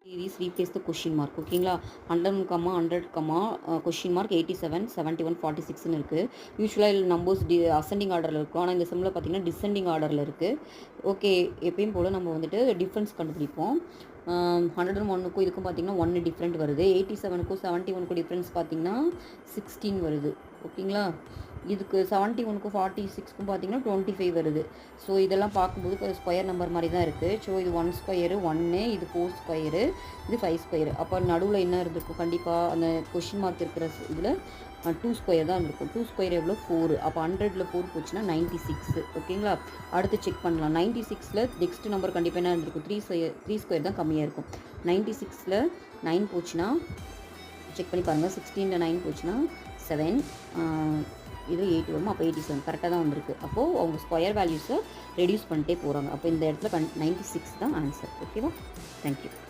Series replace the question mark ஓகேங்களா 100, 100, question mark 87, 71, 46ன்னு இருக்குது. யூஸ்வலாக இதில் நம்பர்ஸ் அசெண்டிங் ஆர்டரில் இருக்கும். ஆனால் இந்த செம்மில் பார்த்தீங்கன்னா டிசெண்டிங் ஆர்டரில் இருக்குது. ஓகே, எப்பயும் போல் நம்ம வந்துட்டு டிஃப்ரென்ஸ் கண்டுபிடிப்போம். 101க்கும் இதுக்கும் பார்த்தீங்கன்னா 1 டிஃப்ரெண்ட் வருது. 87க்கும் 71க்கும் டிஃப்ரென்ஸ் பார்த்தீங்கன்னா 16 வருது. ஓகேங்களா, இதுக்கு 71க்கும் 46க்கும் பார்த்தீங்கன்னா 25 வருது. ஸோ இதெல்லாம் பார்க்கும்போது இப்போ ஸ்கொயர் நம்பர் மாதிரி தான் இருக்குது. ஸோ இது 1 ஸ்கொயரு 1, இது 4 ஸ்கொயரு, இது 5 ஸ்கொயரு. அப்போ நடுவில் என்ன இருந்திருக்கும்? கண்டிப்பாக அந்த கொஷின் மார்க் இருக்கிற இதில் 2 ஸ்கொயர் தான் இருக்கும். 2 ஸ்கொயர் எவ்வளோ? 4. அப்போ 100ல் 4 போச்சுன்னா 96. ஓகேங்களா, அடுத்து செக் பண்ணலாம். 96ல் நெக்ஸ்ட் நம்பர் கண்டிப்பாக என்ன இருந்திருக்கும்? 3 ஸ்கொயர் தான் கம்மியாக இருக்கும். 96ல் 9 போச்சுன்னா செக் பண்ணி பாருங்கள். 16ல் 9 போச்சுன்னா 7, இது 8 வரும். அப்போ 87 கரெக்டாக தான் வந்திருக்கு. அப்போது அவங்க ஸ்கொயர் வேல்யூஸை ரெடியூஸ் பண்ணிட்டே போகிறாங்க. அப்போ இந்த இடத்துல 96 தான் ஆன்சர். ஓகேவா? தேங்க்யூ.